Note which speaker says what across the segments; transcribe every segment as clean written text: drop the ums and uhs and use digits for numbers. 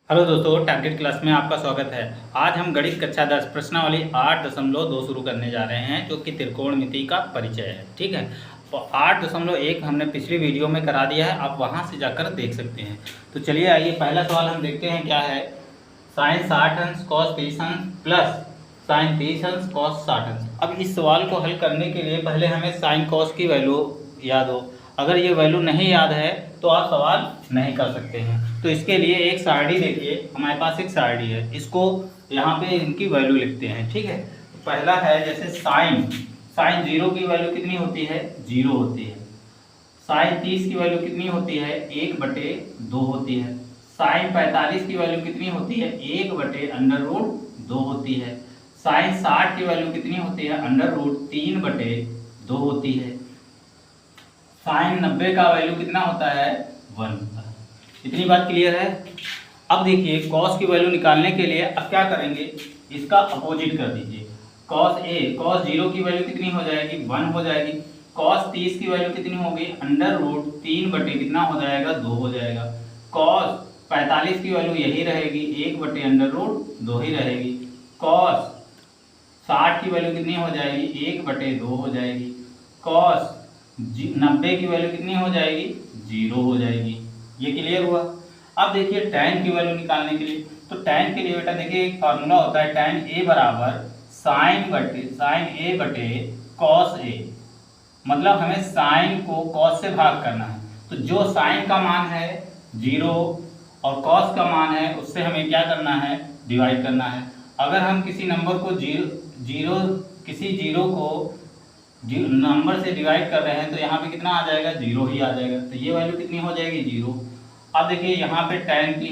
Speaker 1: Hello दोस्तों, target class में आपका स्वागत है। आज हम गणित कक्षा 10 प्रश्नावली 8.2 शुरू करने जा रहे हैं, जो कि त्रिकोणमिति का परिचय है। ठीक है, तो 8.1 हमने पिछली वीडियो में करा दिया है, आप वहां से जाकर देख सकते हैं। तो चलिए आइए, पहला सवाल हम देखते हैं क्या है। साइन 60 अंश कॉस 30 अंश प्लस साइन 30 अंश कॉस 60 अंश। अब इस सवाल को हल करने के लिए पहले हमें साइन कॉस की वैल्यू याद हो। अगर ये वैल्यू नहीं याद है तो आप सवाल नहीं कर सकते हैं। तो इसके लिए एक सारणी देखिए, हमारे पास एक सारणी है, इसको यहाँ पे इनकी वैल्यू लिखते हैं। ठीक है, तो पहला है जैसे साइन साइन 0 की वैल्यू कितनी होती है, 0 होती है। साइन 30 की वैल्यू कितनी होती है, 1/2 होती है। साइन 45 की वैल्यू कितनी होती है, 1/√2 होती है। साइन 60 की वैल्यू कितनी होती है, √3/2 होती है। साइन 90 का वैल्यू कितना होता है, 1 होता है। इतनी बात क्लियर है। अब देखिए, कॉस की वैल्यू निकालने के लिए अब क्या करेंगे, इसका अपोजिट कर दीजिए। कॉस 0 की वैल्यू कितनी हो जाएगी, 1 हो जाएगी। कॉस 30 की वैल्यू कितनी होगी, √3 कितना हो जाएगा, 2 हो जाएगा। कॉस 45 की वैल्यू यही रहेगी, 1/√2 ही रहेगी। कॉस 60 की वैल्यू कितनी हो जाएगी, 1/2 हो जाएगी। कॉस 90 की वैल्यू कितनी हो जाएगी, 0 हो जाएगी। ये क्लियर हुआ। अब देखिए tan की वैल्यू निकालने के लिए, तो tan के लिए बेटा देखिए एक फार्मूला होता है, tan a बराबर साइन a बटे कॉस a। मतलब हमें साइन को कॉस से भाग करना है। तो जो साइन का मान है 0 और कॉस का मान है उससे हमें क्या करना है, डिवाइड करना है। अगर हम किसी नंबर को जीरो को नंबर से डिवाइड कर रहे हैं तो यहाँ पे कितना आ जाएगा, 0 ही आ जाएगा। तो ये वैल्यू कितनी हो जाएगी, 0। अब देखिए यहाँ पे tan की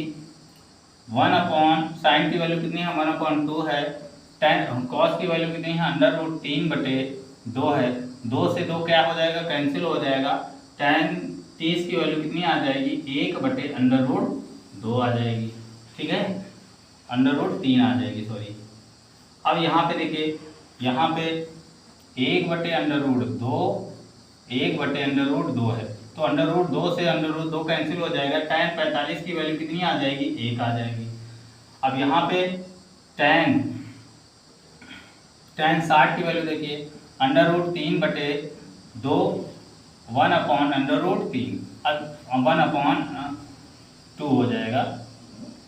Speaker 1: 1/साइन की वैल्यू कितनी है, 1/2 है। tan कॉस की वैल्यू कितनी है, √3/2 है। 2 से 2 क्या हो जाएगा, कैंसिल हो जाएगा। tan 30 की वैल्यू कितनी आ जाएगी, 1/√2 आ जाएगी। ठीक है, √3 आ जाएगी, सॉरी। अब यहाँ पे देखिए, यहाँ पे 1/√2 1/√2 है, तो √2 से √2 कैंसिल हो जाएगा। tan 45 की वैल्यू कितनी आ जाएगी, 1 आ जाएगी। अब यहाँ पे tan 60 की वैल्यू देखिए, √3/2 1/√3, अब 1/2 हो जाएगा।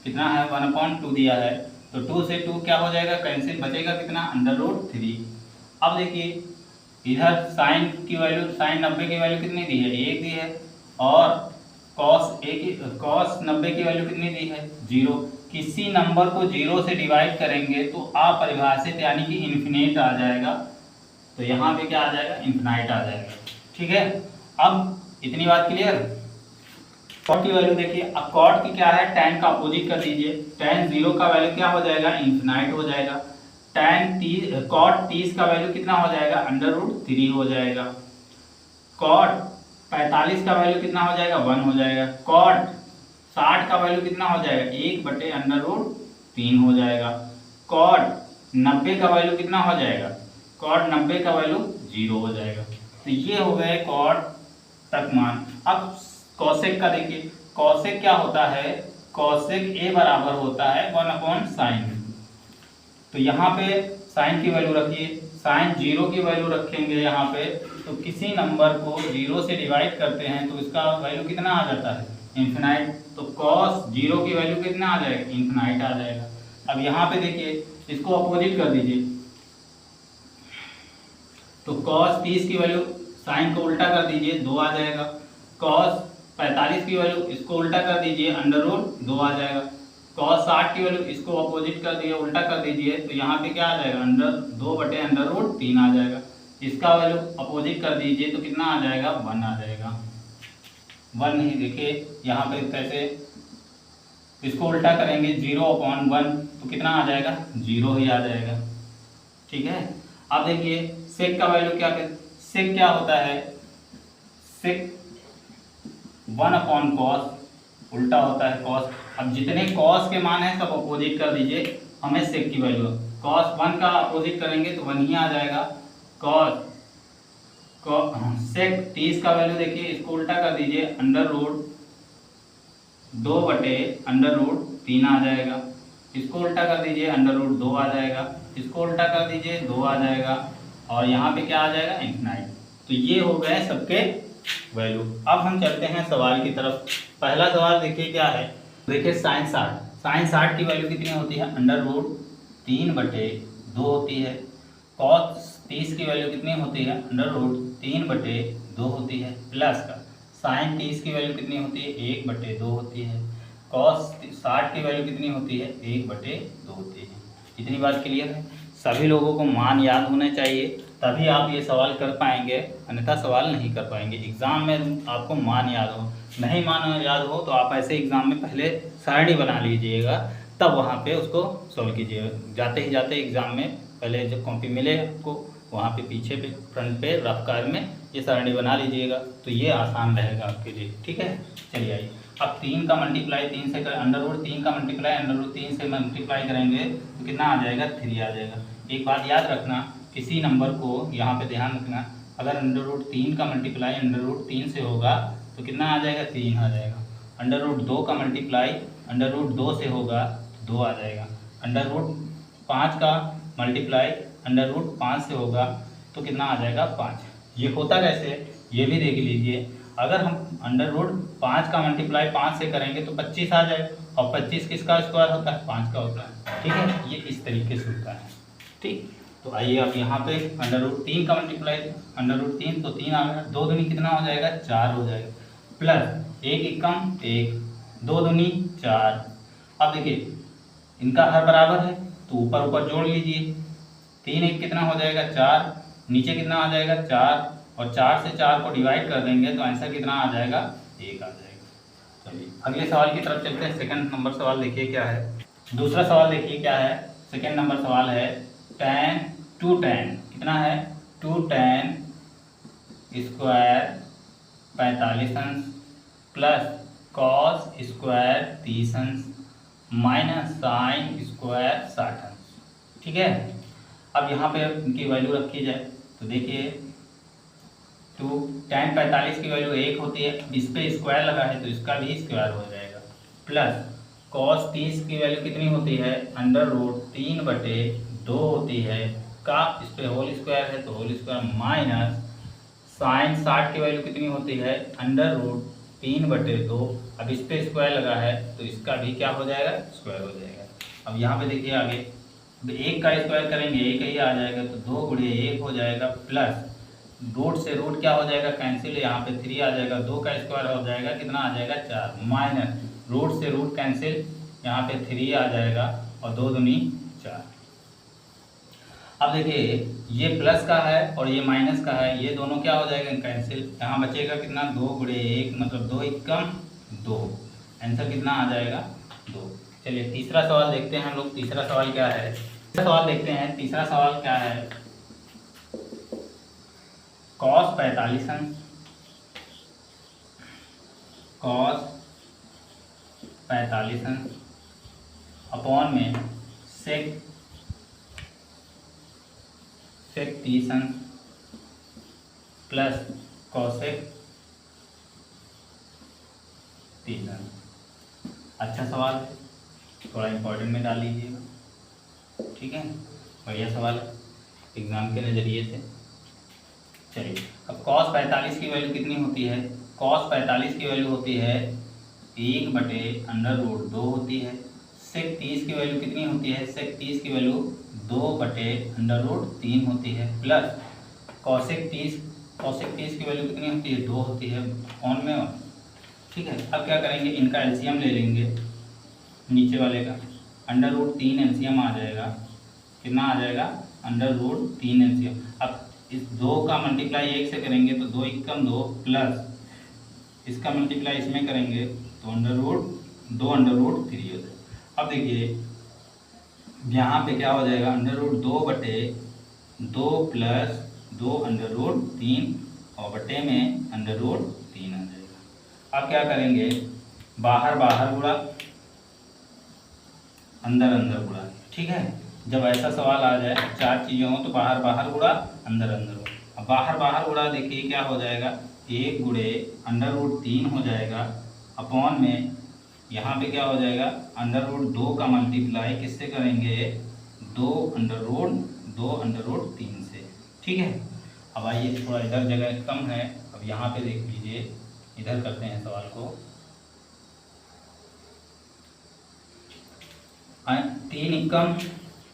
Speaker 1: कितना है, 1/2 दिया है, तो 2 से 2 क्या हो जाएगा, कैंसिल, बचेगा कितना, √3। अब देखिए इधर साइन की वैल्यू, साइन 90 की वैल्यू कितनी दी है, 1 दी है। और कॉस 90 की वैल्यू कितनी दी है, 0। किसी नंबर को 0 से डिवाइड करेंगे तो अपरिभाषित यानी कि इन्फिनिट आ जाएगा। तो यहाँ पे क्या आ जाएगा, इन्फिनाइट आ जाएगा। ठीक है, अब इतनी बात क्लियर। कॉट की वैल्यू देखिए, अब कॉट की क्या है, tan का अपोजिट कर दीजिए। tan 0 का वैल्यू क्या हो जाएगा, इन्फिनाइट हो जाएगा। कॉट 30 का वैल्यू कितना हो जाएगा, √3 हो जाएगा। कॉट 45 का वैल्यू कितना हो जाएगा, 1 हो जाएगा। कॉट 60 का वैल्यू कितना हो जाएगा, 1/√3 हो जाएगा। कॉट 90 का वैल्यू कितना हो जाएगा, कॉट 90 का वैल्यू 0 हो जाएगा। तो ये हो गए कॉट तक मान। अब कॉसेक का देखिए, कॉसेक क्या होता है, कॉसेक a बराबर होता है 1/sin। तो यहाँ पे साइन की वैल्यू रखिए, साइन 0 की वैल्यू रखेंगे यहाँ पे। तो किसी नंबर को 0 से डिवाइड करते हैं तो इसका वैल्यू कितना आ जाता है, इन्फिनाइट। तो कॉस 0 की वैल्यू कितना आ जाएगा, इन्फिनाइट आ जाएगा। अब यहाँ पे देखिए, इसको अपोजिट कर दीजिए। तो कॉस 30 की वैल्यू, साइन को उल्टा कर दीजिए, 2 आ जाएगा। कॉस 45 की वैल्यू, इसको उल्टा कर दीजिए, √2 आ जाएगा। कॉस 60 की वैल्यू, इसको अपोजिट कर दिए, उल्टा कर दीजिए, तो यहाँ पे क्या आ जाएगा, √2/√3 आ जाएगा। इसका वैल्यू अपोजिट कर दीजिए तो कितना आ जाएगा, 1 आ जाएगा। 1 ही देखिए यहाँ पे कैसे, इसको उल्टा करेंगे, 0/1 तो कितना आ जाएगा, 0 ही आ जाएगा। ठीक है, अब देखिए सेक का वैल्यू क्या, सेक क्या होता है, सेक 1/cos, उल्टा होता है कॉस। अब जितने कॉस के मान है सब अपोजिट कर दीजिए, हमें सेक की वैल्यू, कॉस 1 का अपोजिट करेंगे तो 1 ही आ जाएगा। कॉस सेक 30 का वैल्यू देखिए, इसको उल्टा कर दीजिए, √2/√3 3 आ जाएगा। इसको उल्टा कर दीजिए, अंडर रूट 2 आ जाएगा। इसको उल्टा कर दीजिए, 2 आ जाएगा। और यहाँ पे क्या आ जाएगा, इन्फिनाइट। तो ये हो गए सबके वैल्यू। अब हम चलते हैं सवाल की तरफ। पहला सवाल देखिए क्या है। देखिए साइन 60 की वैल्यू कितनी होती है, अंडर रूट 3/2 होती है। कॉस 30 की वैल्यू कितनी होती है, अंडर रूट 3/2 होती है। प्लस का साइन 30 की वैल्यू कितनी होती है, 1/2 होती है। कॉस 60 की वैल्यू कितनी होती है, 1/2 होती है। इतनी बात क्लियर है। सभी लोगों को मान याद होने चाहिए, तभी आप ये सवाल कर पाएंगे, अन्यथा सवाल नहीं कर पाएंगे। एग्ज़ाम में आपको मान याद हो, नहीं मान याद हो तो आप ऐसे एग्ज़ाम में पहले सारणी बना लीजिएगा, तब वहाँ पे उसको सॉल्व कीजिएगा। जाते ही जाते एग्ज़ाम में पहले जब कॉपी मिले आपको, वहाँ पे पीछे पे फ्रंट पे रफ कार्य में ये सारणी बना लीजिएगा, तो ये आसान रहेगा आपके लिए। ठीक है, चलिए आइए। अब 3 का मल्टीप्लाई 3 से कर, अंडर रूट 3 का मल्टीप्लाई अंडर रूट 3 से मल्टीप्लाई करेंगे तो कितना आ जाएगा, 3 आ जाएगा। एक बात याद रखना, किसी नंबर को यहाँ पे ध्यान रखना, अगर अंडर रूट 3 का मल्टीप्लाई अंडर रूट 3 से होगा तो कितना आ जाएगा, 3 आ जाएगा। अंडर रूट 2 का मल्टीप्लाई अंडर रूट 2 से होगा तो 2 आ जाएगा। अंडर रूट 5 का मल्टीप्लाई अंडर रूट 5 से होगा तो कितना आ जाएगा, 5। ये होता कैसे, ये भी देख लीजिए। अगर हम अंडर रूट 5 का मल्टीप्लाई 5 से करेंगे तो 25 आ जाए, और 25 किसका स्क्वायर होता है, 5 का होता है। ठीक है, ये इस तरीके से होता है। ठीक, तो आइए अब यहाँ पे अंडर रूट 3 का मल्टीप्लाई अंडर रूट 3 तो 3 आ गया, 2 दूनी कितना हो जाएगा, 4 हो जाएगा। प्लस 1 एकम 1, 2 दूनी 4। अब देखिए इनका हर बराबर है तो ऊपर ऊपर जोड़ लीजिए। 3 1 कितना हो जाएगा, 4, नीचे कितना आ जाएगा, 4, और 4 से 4 को डिवाइड कर देंगे तो आंसर कितना आ जाएगा, 1 आ जाएगा। चलिए अगले सवाल की तरफ चलते हैं। सेकंड नंबर सवाल देखिए क्या है। दूसरा सवाल देखिए क्या है। सेकंड नंबर सवाल है tan 2tan कितना है, 2tan स्क्वायर 45 अंश प्लस कॉस स्क्वायर 30 अंश माइनस साइन स्क्वायर 60 अंश। ठीक है, अब यहाँ पे इनकी वैल्यू रखी जाए तो देखिए 2 tan 45 की वैल्यू 1 होती है, इस पे स्क्वायर लगा है तो इसका भी स्क्वायर हो जाएगा। प्लस कॉस 30 की वैल्यू कितनी होती है, अंडर रूट 3/2 होती है, का इस पे होल स्क्वायर है तो होल स्क्वायर, माइनस साइन 60 की वैल्यू कितनी होती है, अंडर रूट 3/2। अब इस पे स्क्वायर लगा है तो इसका भी क्या हो जाएगा, स्क्वायर हो जाएगा। अब यहाँ पे देखिए आगे, अब 1 का स्क्वायर करेंगे 1 ही आ जाएगा तो 2 गुणे 1 हो जाएगा, प्लस रूट से रूट क्या हो जाएगा, कैंसिल, यहाँ पे 3 आ जाएगा, 2 का स्क्वायर हो जाएगा कितना आ जाएगा, 4, माइनस रूट से रूट कैंसिल, यहाँ पे 3 आ जाएगा और 2 दूनी 4। अब देखिए ये प्लस का है और ये माइनस का है, ये दोनों क्या हो जाएगा, कैंसिल। यहाँ बचेगा कितना, 2 गुणे 1 मतलब 2 एकम 2, आंसर कितना आ जाएगा, 2। चलिए तीसरा सवाल देखते हैं हम लोग। तीसरा सवाल क्या है, सवाल देखते हैं। तीसरा सवाल क्या है, कॉस 45 अंश कॉस 45 अंश अपॉन में सेक 30 अंश प्लस कॉसेक 30 अंश। अच्छा सवाल है, थोड़ा इम्पोर्टेंट में डाल लीजिएगा। ठीक है, बढ़िया सवाल है एग्ज़ाम के नज़रिए से। चलिए अब कॉस 45 की वैल्यू कितनी होती है, कॉस 45 की वैल्यू होती है 1/√2 होती है। सेक 30 की वैल्यू कितनी होती है, सेक 30 की वैल्यू 2/√3 होती है, प्लस कॉसेक 30 की वैल्यू कितनी होती है, 2 होती है ऑन में। ठीक है, अब क्या करेंगे, इनका एलसीएम ले लेंगे, नीचे वाले का √3 एलसीएम आ जाएगा, कितना आ जाएगा, √3 एलसीएम। अब इस 2 का मल्टीप्लाई 1 से करेंगे तो 2 एकम 2, प्लस इसका मल्टीप्लाई इसमें करेंगे तो √2 √3 हो जाएगा। अब देखिए यहाँ पे क्या हो जाएगा, √2/2 प्लस 2 √3 और बटे में √3 आ जाएगा। अब क्या करेंगे, बाहर बाहर गुणा अंदर अंदर गुणा। ठीक है, जब ऐसा सवाल आ जाए 4 चीज़ें हो तो बाहर बाहर गुणा अंदर अंदर गुणा। अब बाहर बाहर गुणा देखिए क्या हो जाएगा, 1 गुणे √3 हो जाएगा अपॉन में यहाँ पे क्या हो जाएगा, अंडर रूट 2 का मल्टीप्लाई किससे करेंगे, 2√3 से। ठीक है। अब आइए थोड़ा इधर जगह कम है, अब यहाँ पे देख लीजिए, इधर करते हैं सवाल को। 3 एकम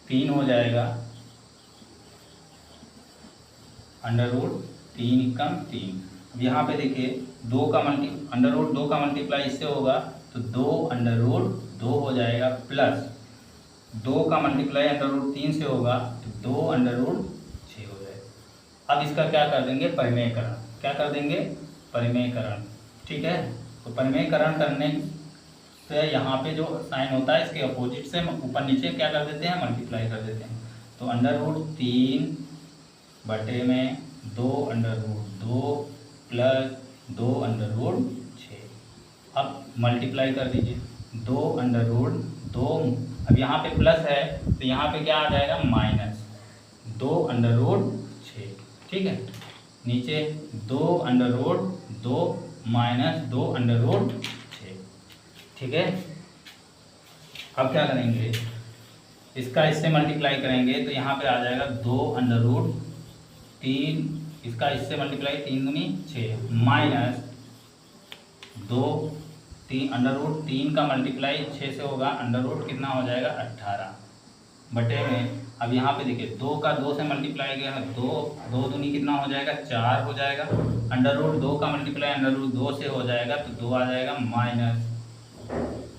Speaker 1: 3 हो जाएगा, √3 एकम 3। अब यहाँ पे देखिए अंडर रूट 2 का मल्टीप्लाई इससे होगा तो 2√2 हो जाएगा, प्लस 2 का मल्टीप्लाई √3 से होगा तो 2√6 हो जाएगा। अब इसका क्या कर देंगे, परिमेयकरण। क्या कर देंगे, परिमेयकरण। ठीक है। तो परिमेयकरण करने से यहाँ पे जो साइन होता है इसके अपोजिट से ऊपर नीचे क्या कर देते हैं, मल्टीप्लाई कर देते हैं। तो √3 बटे में 2√2 प्लस 2√6। अब मल्टीप्लाई कर दीजिए, 2√2। अब यहाँ पे प्लस है तो यहाँ पे क्या आ जाएगा, माइनस 2√6। ठीक है। नीचे 2√2 माइनस 2√6। ठीक है। अब क्या करेंगे, इसका इससे मल्टीप्लाई करेंगे तो यहाँ पे आ जाएगा 2√3, इसका इससे मल्टीप्लाई 3 दूनी 6 माइनस 3 का मल्टीप्लाई 6 से होगा, अंडर कितना हो जाएगा 18 बटे में। अब यहाँ पे देखिए 2 का 2 से मल्टीप्लाई किया है, 2 दूनी कितना हो जाएगा, 4 हो जाएगा। √2 का मल्टीप्लाई √2 से हो जाएगा तो 2 आ जाएगा माइनस।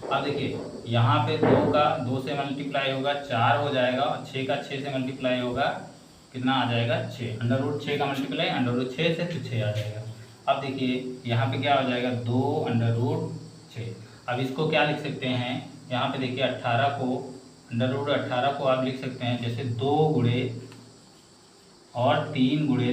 Speaker 1: अब देखिए यहाँ पे 2 का 2 से मल्टीप्लाई होगा 4 हो जाएगा, और 6 का 6 से मल्टीप्लाई होगा कितना आ जाएगा 6। √6 का मल्टीप्लाई √6 से तो 6 आ जाएगा। अब देखिए यहाँ पे क्या हो जाएगा, 2√6। अब इसको क्या लिख सकते हैं, यहाँ पे देखिए 18 को √18 को आप लिख सकते हैं जैसे 2 गुणे और 3 गुणे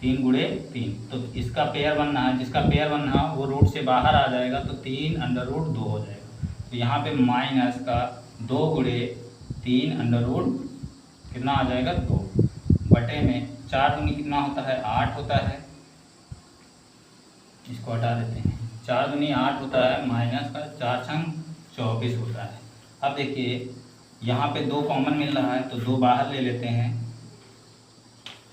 Speaker 1: 3 गुणे 3। तो इसका पेयर बनना है, जिसका पेयर बनना है वो रूट से बाहर आ जाएगा तो 3√2 हो जाएगा। तो यहाँ पे माइनस का 2 गुणे 3 कितना आ जाएगा 2 बटे में 4 दूनी कितना होता है, 8 होता है। इसको हटा देते हैं, 4 दूनी 8 होता है, माइनस का 4 छंग 24 होता है। अब देखिए यहाँ पे 2 कॉमन मिल रहा है तो 2 बाहर ले लेते हैं,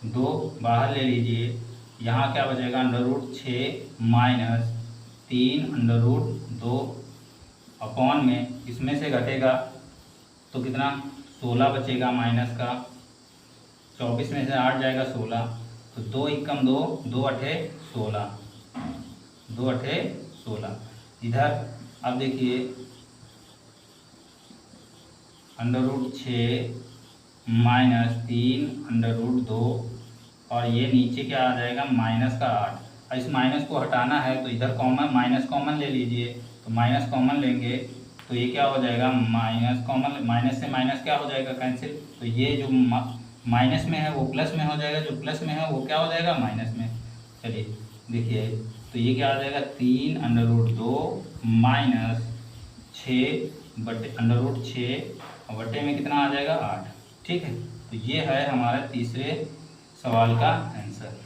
Speaker 1: 2 बाहर ले लीजिए। यहाँ क्या बचेगा, √6 माइनस 3 √2 अपॉन में इसमें से घटेगा तो कितना 16 बचेगा, माइनस का 24 में से 8 जाएगा 16, तो 2 एकम 2, 2 अठे 16, 2 अठे 16। इधर अब देखिए √6 माइनस 3 √2 और ये नीचे क्या आ जाएगा, माइनस का 8। और इस माइनस को हटाना है तो इधर कॉमन माइनस कॉमन ले लीजिए, तो माइनस कॉमन लेंगे तो ये क्या हो जाएगा, माइनस कॉमन, माइनस से माइनस क्या हो जाएगा, कैंसिल। तो ये जो माइनस में है वो प्लस में हो जाएगा, जो प्लस में है वो क्या हो जाएगा, माइनस में। चलिए देखिए तो ये क्या आ जाएगा, 3 √2 माइनस 6 बटे √6 बटे में कितना आ जाएगा 8। ठीक है। तो ये है हमारा तीसरे सवाल का आंसर।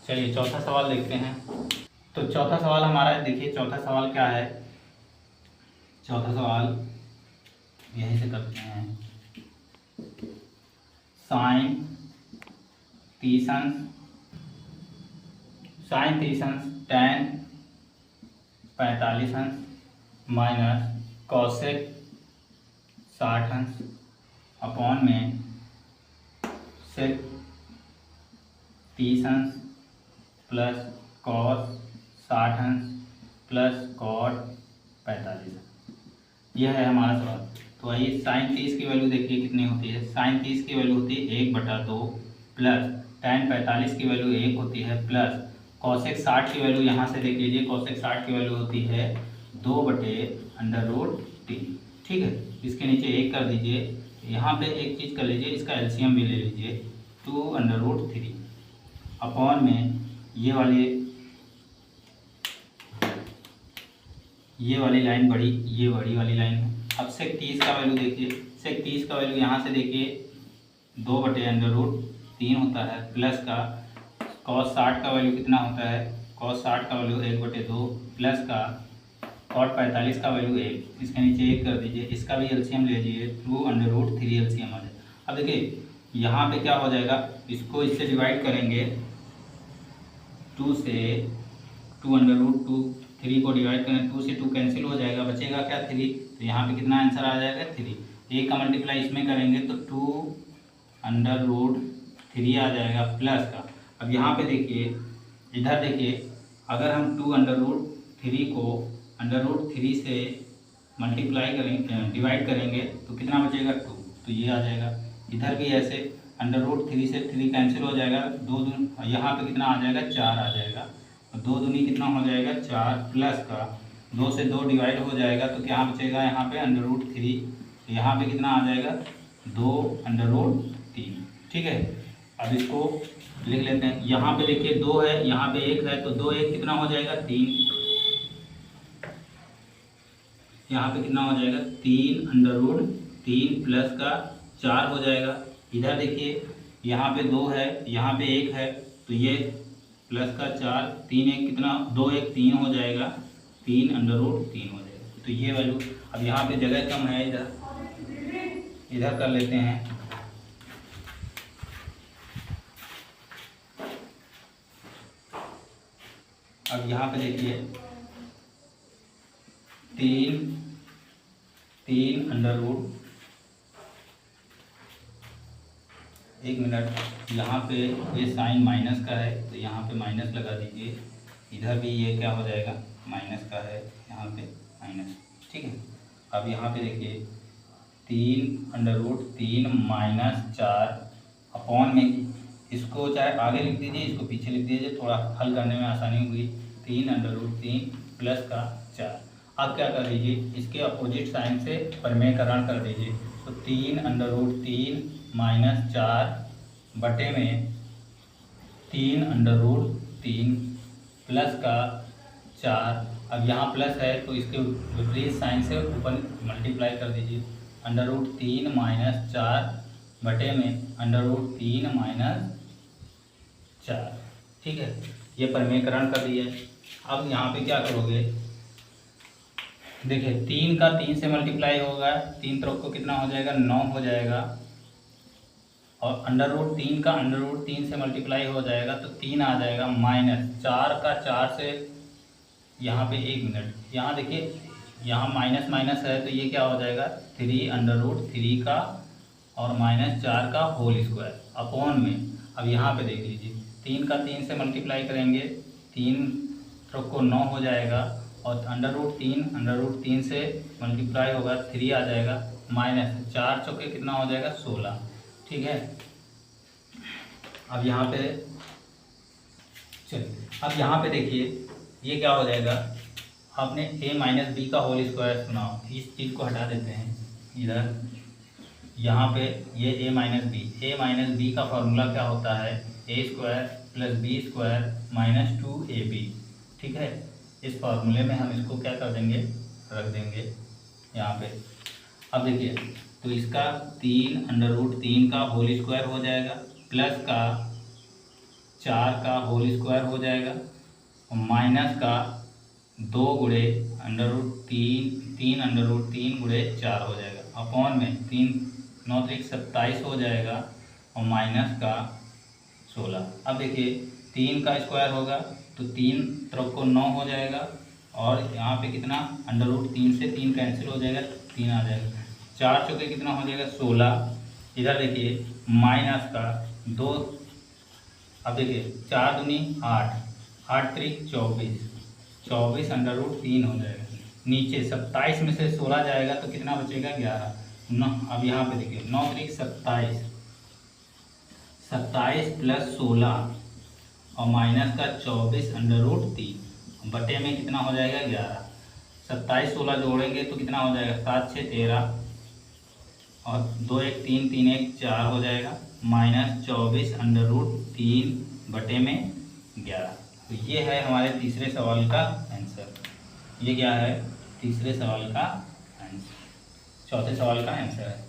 Speaker 1: चलिए चौथा सवाल देखते हैं। तो चौथा सवाल हमारा, देखिए चौथा सवाल क्या है। चौथा सवाल यहीं से करते हैं, sine 30 tan 45 minus cosec 60 upon में sec 30 plus cos 60 plus cot 45। यह है हमारा सवाल। तो आइए साइन 30 की वैल्यू देखिए कितनी होती है। साइन 30 की वैल्यू होती है 1/2 प्लस tan 45 की वैल्यू 1 होती है प्लस कॉसेक 60 की वैल्यू यहाँ से देख लीजिए, कॉसेक 60 की वैल्यू होती है 2/√3। ठीक है। इसके नीचे 1 कर दीजिए, यहाँ पे एक चीज़ कर लीजिए, इसका एलसीएम भी ले लीजिए, 2/√3 अपॉन में ये वाली लाइन बड़ी, ये बड़ी वाली लाइन है। अब सेक 30 का वैल्यू देखिए, सेक 30 का वैल्यू यहाँ से देखिए 2/√3 3 होता है प्लस का cos 60 का वैल्यू कितना होता है, cos 60 का वैल्यू 1/2 प्लस का cot 45 का वैल्यू 1, इसके नीचे 1 कर दीजिए, इसका भी एलसीएम ले लीजिए, 2√3 एलसीएम आ जाए। अब देखिए यहाँ पे क्या हो जाएगा, इसको इससे डिवाइड करेंगे 2 से, 2√3 को डिवाइड करें, 2 से 2 कैंसिल हो जाएगा, बचेगा क्या 3, तो यहाँ पे कितना आंसर आ जाएगा 3। एक का मल्टीप्लाई इसमें करेंगे तो 2√3 आ जाएगा प्लस का। अब यहाँ पे देखिए, इधर देखिए, अगर हम 2√3 को √3 से मल्टीप्लाई करेंगे, डिवाइड करेंगे तो कितना बचेगा 2, तो ये आ जाएगा। इधर भी ऐसे √3 से 3 कैंसिल हो जाएगा, 2 दूनी, यहाँ पे कितना आ जाएगा 4 आ जाएगा, 2 दूनी कितना हो जाएगा 4 प्लस का 2 से 2 डिवाइड हो जाएगा तो क्या बचेगा यहाँ पे √3, यहाँ पे कितना आ जाएगा 2√3। ठीक है, अब इसको लिख लेते हैं। यहाँ पे देखिए 2 है, यहाँ पे 1 है, तो 2 1 कितना हो जाएगा 3, यहाँ पे कितना हो जाएगा 3√3 प्लस का 4 हो जाएगा। इधर देखिए यहाँ पे 2 है, यहाँ पे 1 है, तो ये प्लस का 4, 3 1 कितना, 2 1 3 हो जाएगा, 3√3 हो जाएगा। तो ये वैल्यू, अब यहाँ पे जगह कम है, इधर कर लेते हैं। अब यहाँ पे देखिए 3 अंडर रूट, एक मिनट, यहाँ पे ये साइन माइनस का है तो यहाँ पे माइनस लगा दीजिए, इधर भी ये क्या हो जाएगा माइनस का है, यहाँ पे माइनस। ठीक है, अब यहाँ पे देखिए 3√3 - 4 अपॉन में, इसको चाहे आगे लिख दीजिए, इसको पीछे लिख दीजिए, थोड़ा हल करने में आसानी होगी। 3√3 प्लस का 4। अब क्या कर दीजिए, इसके अपोजिट साइन से परमेयकरण कर दीजिए, तो 3√3 - 4 बटे में 3√3 प्लस का 4। अब यहाँ प्लस है तो इसके विपरीत साइन से ऊपर मल्टीप्लाई कर दीजिए, √3 - 4 बटे में √3 - 4। ठीक है, ये परमेयकरण कर दिए। अब यहाँ पे क्या करोगे, देखिए 3 का 3 से मल्टीप्लाई होगा, 3 तरफ को कितना हो जाएगा 9 हो जाएगा, और √3 का √3 से मल्टीप्लाई हो जाएगा तो 3 आ जाएगा, माइनस 4 का 4 से, यहाँ पे 1 मिनट, यहाँ देखिए यहाँ माइनस माइनस है तो ये क्या हो जाएगा 3√3 का और -4 का होल स्क्वायर अपॉन में। अब यहाँ पे देख लीजिए 3 का 3 से मल्टीप्लाई करेंगे, 3 तरफ को 9 हो जाएगा, और √3 से मल्टीप्लाई होगा 3 आ जाएगा, माइनस 4 चौके कितना हो जाएगा 16। ठीक है, अब यहाँ पे चलिए, अब यहाँ पे देखिए ये क्या हो जाएगा, आपने a - b का होल स्क्वायर सुना, इस चीज़ को हटा देते हैं इधर, यहाँ पे ये a - b का फॉर्मूला क्या होता है, a² + b² - 2ab। ठीक है, इस फार्मूले में हम इसको क्या कर देंगे, रख देंगे यहाँ पे। अब देखिए तो इसका 3√3 का होल स्क्वायर हो जाएगा, प्लस का 4 का होल स्क्वायर हो जाएगा, और माइनस का 2 गुणे √3 गुणे 4 हो जाएगा, अपॉन में 3 9 × 27 हो जाएगा, और माइनस का 16। अब देखिए 3 का स्क्वायर होगा तो 3 तरफ को 9 हो जाएगा, और यहाँ पे कितना √3 से 3 कैंसिल हो जाएगा, 3 आ जाएगा, 4 चौके कितना हो जाएगा 16। इधर देखिए माइनस का 2, अब देखिए 4 दूनी 8, 8 त्रिक 24, 24 √3 हो जाएगा, नीचे 27 में से 16 जाएगा तो कितना बचेगा 11। अब यहाँ पे देखिए 9 त्रिक 27, 27 + 16 और माइनस का 24 √3 बटे में कितना हो जाएगा 11। 27 16 जोड़ेंगे तो कितना हो जाएगा 7 6 13, और 2 1 3 3 1 4 हो जाएगा, -24 √3 बटे में 11। तो ये है हमारे तीसरे सवाल का आंसर। ये क्या है, तीसरे सवाल का आंसर, चौथे सवाल का आंसर है।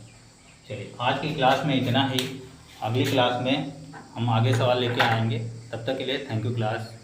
Speaker 1: चलिए आज की क्लास में इतना ही, अगली क्लास में हम आगे सवाल लेके आएंगे। तब तक के लिए थैंक यू क्लास।